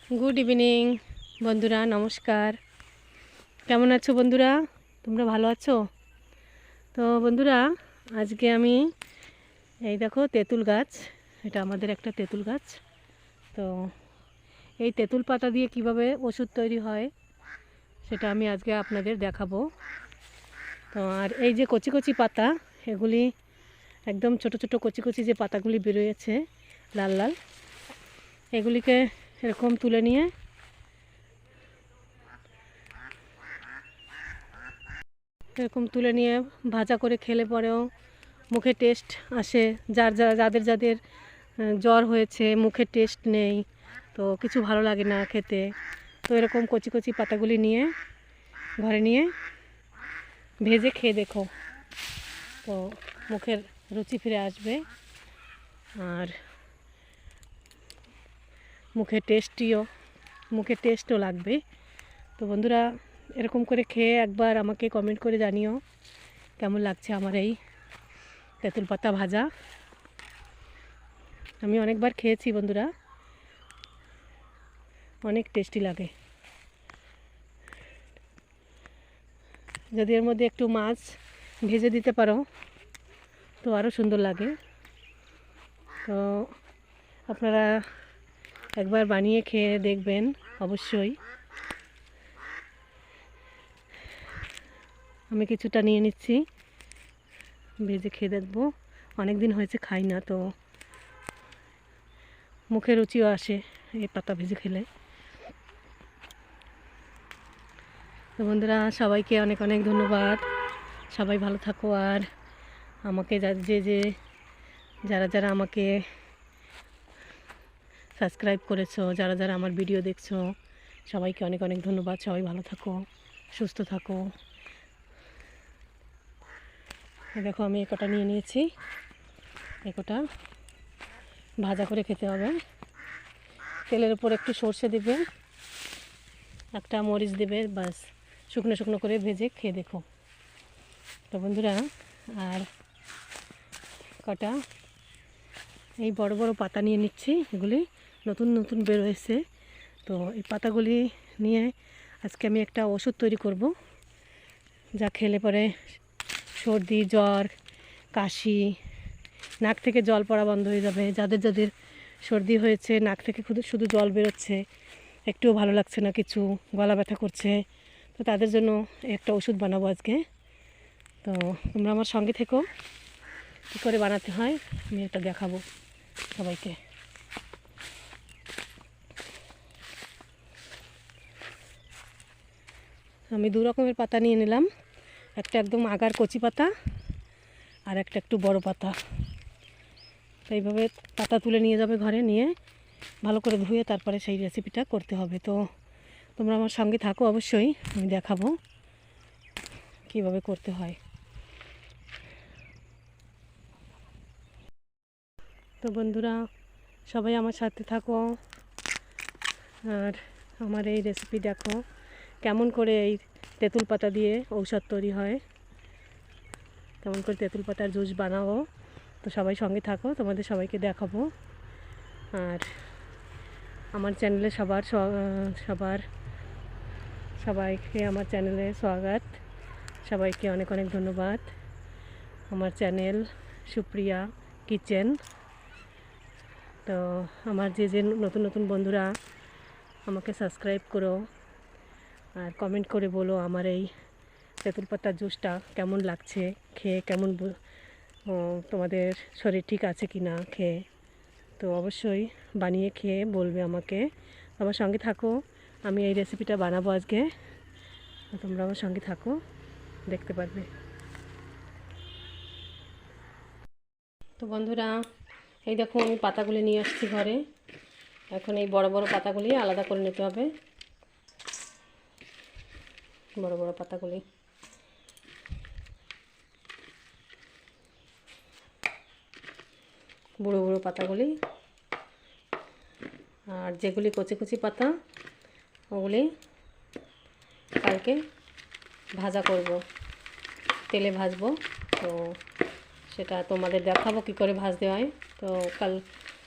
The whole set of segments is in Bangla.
গুড ইভিনিং বন্ধুরা, নমস্কার। কেমন আছো বন্ধুরা? তোমরা ভালো আছো তো? বন্ধুরা, আজকে আমি এই দেখো তেঁতুল গাছ, এটা আমাদের একটা তেঁতুল গাছ। তো এই তেঁতুল পাতা দিয়ে কিভাবে ওষুধ তৈরি হয় সেটা আমি আজকে আপনাদের দেখাবো। তো আর এই যে কচি কচি পাতা, এগুলি একদম ছোট ছোট কচি কচি যে পাতাগুলি বেরোয়েছে লাল লাল, এগুলিকে এরকম তুলে নিয়ে ভাজা করে খেলে পরেও মুখে টেস্ট আসে। যাদের যাদের জ্বর হয়েছে, মুখে টেস্ট নেই, তো কিছু ভালো লাগে না খেতে, তো এরকম কচি কচি পাতাগুলি নিয়ে ঘরে নিয়ে ভেজে খেয়ে দেখো, তো মুখের রুচি ফিরে আসবে আর মুখে টেস্টও লাগবে। তো বন্ধুরা, এরকম করে খেয়ে একবার আমাকে কমেন্ট করে জানিও কেমন লাগছে আমার এই তেঁতুল পাতা ভাজা। আমি অনেকবার খেয়েছি বন্ধুরা, অনেক টেস্টি লাগে। যদি এর মধ্যে একটু মাছ ভেজে দিতে পারো তো আরও সুন্দর লাগে। তো আপনারা একবার বানিয়ে খেয়ে দেখবেন অবশ্যই। আমি কিছুটা নিয়ে নিচ্ছি, ভেজে খেয়ে দেখবো। অনেক দিন হয়েছে খাই না, তো মুখে রুচিও আসে এই পাতা ভেজে খেলে। তো বন্ধুরা, সবাইকে অনেক অনেক ধন্যবাদ। সবাই ভালো থাকো। আর আমাকে যারা যারা আমাকে সাবস্ক্রাইব করেছো, যারা যারা আমার ভিডিও দেখছো, সবাইকে অনেক অনেক ধন্যবাদ। সবাই ভালো থাকো, সুস্থ থাকো। দেখো, আমি এই কটা নিয়ে নিয়েছি। এই কটা ভাজা করে খেতে হবে। তেলের উপর একটু সর্ষে দেবে, একটা মরিচ দেবে, বাস শুকনো শুকনো করে ভেজে খেয়ে দেখো। তো বন্ধুরা, আর কটা এই বড় বড় পাতা নিয়ে নিচ্ছি, এগুলি নতুন নতুন বেরোয়েছে। তো এই পাতাগুলি নিয়ে আজকে আমি একটা ওষুধ তৈরি করব, যা খেলে পরে সর্দি, জ্বর, কাশি, নাক থেকে জল পড়া বন্ধ হয়ে যাবে। যাদের যাদের সর্দি হয়েছে, নাক থেকে শুধু জল বেরোচ্ছে, একটুও ভালো লাগছে না কিছু, গলা ব্যথা করছে, তো তাদের জন্য একটা ওষুধ বানাবো আজকে। তো তোমরা আমার সঙ্গে থেকো, কী করে বানাতে হয় আমি এটা দেখাবো সবাইকে। আমি দু রকমের পাতা নিয়ে নিলাম, একটা একদম আগার কচি পাতা আর একটা একটু বড় পাতা। তো এইভাবে পাতা তুলে নিয়ে যাবে ঘরে, নিয়ে ভালো করে ধুয়ে তারপরে সেই রেসিপিটা করতে হবে। তো তোমরা আমার সঙ্গে থাকো অবশ্যই, আমি দেখাবো কীভাবে করতে হয়। তো বন্ধুরা, সবাই আমার সাথে থাকো আর আমার এই রেসিপি দেখো, কেমন করে এই তেঁতুল পাতা দিয়ে ঔষধ তৈরি হয়, কেমন করে তেঁতুল পাতার জুস বানাবো। তো সবাই সঙ্গে থাকো, তোমাদের সবাইকে দেখাবো। আর আমার চ্যানেলে সবাইকে আমার চ্যানেলে স্বাগত। সবাইকে অনেক অনেক ধন্যবাদ। আমার চ্যানেল সুপ্রিয়া কিচেন। তো আমার যে নতুন নতুন বন্ধুরা আমাকে সাবস্ক্রাইব করো আর কমেন্ট করে বলো আমার এই তেঁতুল পাতার জুসটা কেমন লাগছে খেয়ে, কেমন তোমাদের শরীর ঠিক আছে কি না খেয়ে। তো অবশ্যই বানিয়ে খেয়ে বলবে আমাকে। আমার সঙ্গে থাকো, আমি এই রেসিপিটা বানাবো আজকে, তোমরা আমার সঙ্গে থাকো, দেখতে পারবে। তো বন্ধুরা, এই দেখো আমি পাতাগুলি নিয়ে আসছি ঘরে। এখন এই বড় বড় পাতাগুলি আলাদা করে নিতে হবে। বড় বড় পাতাগুলি বুড়ো বুড়ো পাতাগুলি, আর যেগুলি কচি কচি পাতা ওগুলি কালকে ভাজা করব, তেলে ভাজবো। তো সেটা তোমাদের দেখাবো কী করে ভাজতে হয়। তো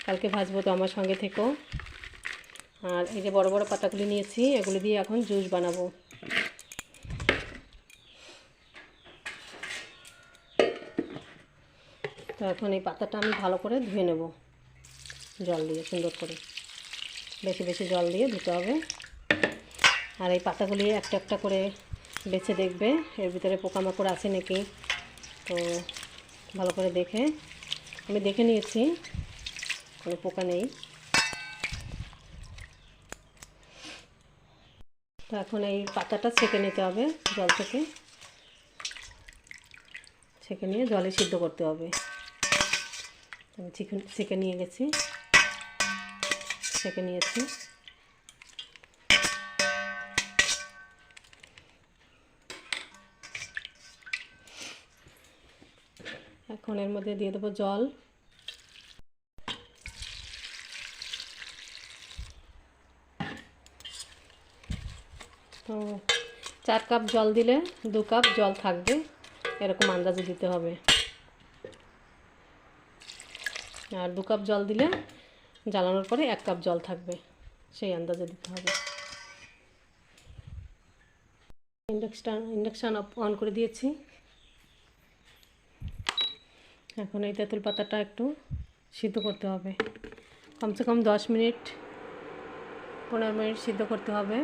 কালকে ভাজবো, তো আমার সঙ্গে থেকো। আর এই যে বড় বড় পাতাগুলি নিয়েছি, এগুলি দিয়ে এখন জুস বানাবো। তো এখন এই পাতাটা আমি ভালো করে ধুয়ে নেব জল দিয়ে, সুন্দর করে বেশি বেশি জল দিয়ে ধুতে হবে। আর এই পাতাগুলি একটা একটা করে বেছে দেখবে এর ভিতরে পোকামাকড় আছে নাকি। তো ভালো করে দেখে, আমি দেখে নিয়েছি কোনো পোকা নেই। তো এখন এই পাতাটা ছেঁকে নিতে হবে, জল থেকে ছেঁকে নিয়ে জলে সিদ্ধ করতে হবে। আমি ছেঁকে নিয়ে গেছি, ছেঁকে নিয়েছি। এখন এর মধ্যে দিয়ে দেবো জল। তো 4 কাপ জল দিলে 2 কাপ জল থাকবে, এরকম আন্দাজে দিতে হবে। আর 2 কাপ জল দিলে জ্বালানোর পরে 1 কাপ জল থাকবে, সেই আন্দাজে দিতে হবে। ইন্ডাকশান অন করে দিয়েছি। এখন এই তেঁতুল পাতাটা একটু সিদ্ধ করতে হবে, কমসে কম 10 মিনিট 15 মিনিট সিদ্ধ করতে হবে।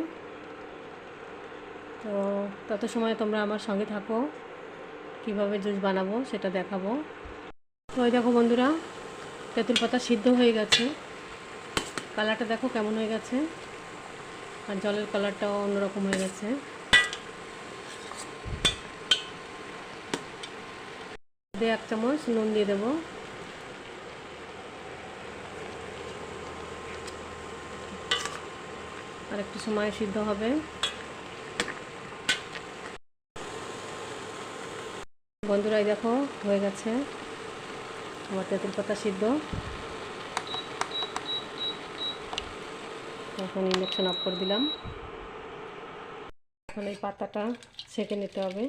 তো তত সময় তোমরা আমার সঙ্গে থাকো, কিভাবে জুস বানাবো সেটা দেখাবো। তো ওই দেখো বন্ধুরা, তেঁতুল পাতা সিদ্ধ হয়ে গেছে, কালারটা দেখো কেমন হয়ে গেছে, আর জলের কালারটাও অন্যরকম হয়ে গেছে। দিয়ে 1 চামচ নুন দিয়ে দেবো। আর একটু সময় সিদ্ধ হবে। বন্ধুরা এই দেখো হয়ে গেছে আমার তেঁতুল পাতা সিদ্ধ। এখন ইন্ডাকশন অফ করে দিলাম। এখন এই পাতাটা ছেঁকে নিতে হবে,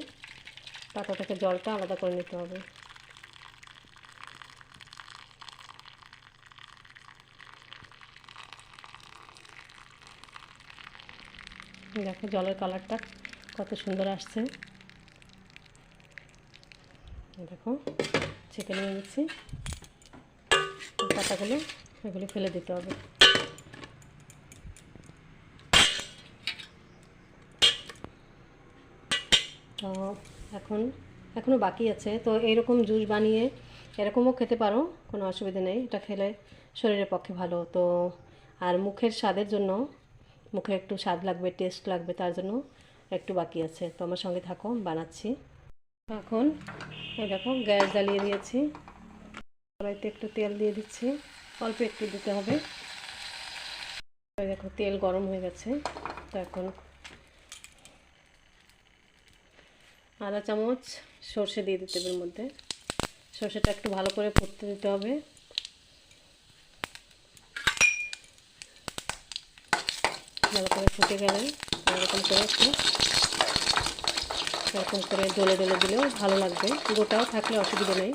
পাতা থেকে জলটা আলাদা করে নিতে হবে। দেখো জলের কালারটা কত সুন্দর আসছে। দেখো ছেঁকে নিয়ে নিচ্ছি, পাতাগুলো এগুলি ফেলে দিতে হবে। তো এখনও বাকি আছে। তো এইরকম জুস বানিয়ে এরকমও খেতে পারো, কোনো অসুবিধা নেই। এটা খেলে শরীরের পক্ষে ভালো। তো আর মুখের স্বাদের জন্য, মুখে একটু স্বাদ লাগবে, টেস্ট লাগবে, তার জন্য একটু বাকি আছে। তো আমার সঙ্গে থাকো, বানাচ্ছি। এখন এই দেখো গ্যাস জ্বালিয়ে দিয়েছি, কড়াইতে একটু তেল দিয়ে দিচ্ছি, অল্প একটু দিতে হবে। দেখো তেল গরম হয়ে গেছে। তো এখন আধা চামচ সর্ষে দিয়ে দিতে হবে এর মধ্যে। সর্ষেটা একটু ভালো করে ফুটতে দিতে হবে। ভালো করে ফুটে গেলে এরকম করে জ্বলে দিলেও ভালো লাগবে, গোটাও থাকলে অসুবিধা নেই।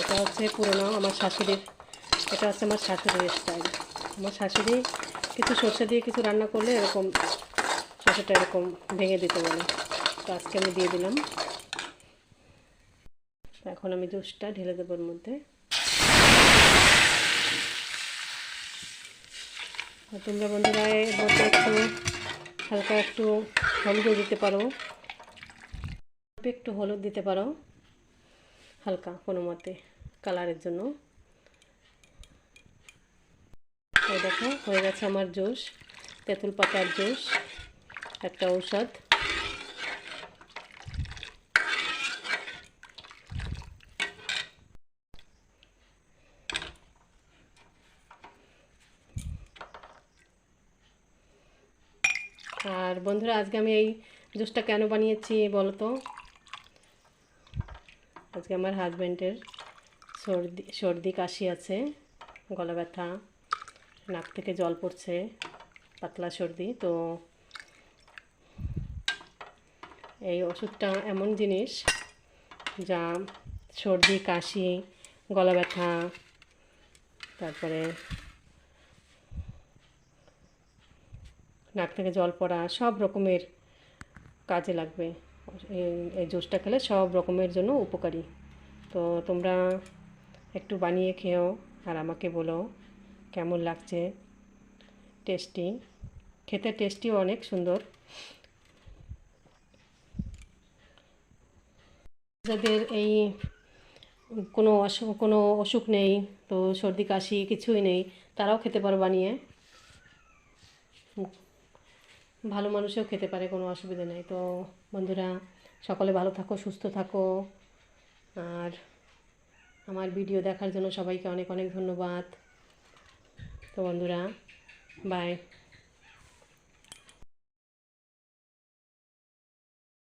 এটা হচ্ছে পুরোনো আমার শাশুড়ির, এটা হচ্ছে আমার শাশুড়ির স্টাইল। আমার শাশুড়ি কিছু সর্ষে দিয়ে কিছু রান্না করলে এরকম সর্ষেটা এরকম ভেঙে দিতে বলে। তো আজকে আমি দিয়ে দিলাম। এখন আমি জুসটা ঢেলে দেবো এর মধ্যে। তোমরা বন্ধুরা এর মধ্যে একটু হালকা একটু হলুদও দিতে পারো, একটু হলুদ দিতে পারো হালকা কোনো মতে কালারের জন্য। এই দেখো হয়ে গেছে আমার জুস, তেঁতুল পাতার জুস, একটা ঔষধ। আর বন্ধুরা আজকে আমি এই জুসটা কেন বানিয়েছি বলো তো? আজকে আমার হাজব্যান্ডের সর্দি কাশি আছে, গলা ব্যথা, নাক থেকে জল পড়ছে, পাতলা সর্দি। তো এই ওষুধটা এমন জিনিস যা সর্দি কাশি, গলা ব্যথা, তারপরে নাক থেকে জল পড়া সব রকমের কাজে লাগবে। এই জুসটা খেলে সব রকমের জন্য উপকারী। তো তোমরা একটু বানিয়ে খেও আর আমাকে বলো কেমন লাগছে। টেস্টি, খেতে টেস্টিও অনেক সুন্দর। যাদের এই কোনো অসুখ নেই, তো সর্দি কাশি কিছুই নেই, তারাও খেতে পারো বানিয়ে। ভালো মানুষও খেতে পারে, কোনো অসুবিধা নেই। তো বন্ধুরা, সকলে ভালো থাকো, সুস্থ থাকো। আর আমার ভিডিও দেখার জন্য সবাইকে অনেক অনেক ধন্যবাদ। তো বন্ধুরা, বাই।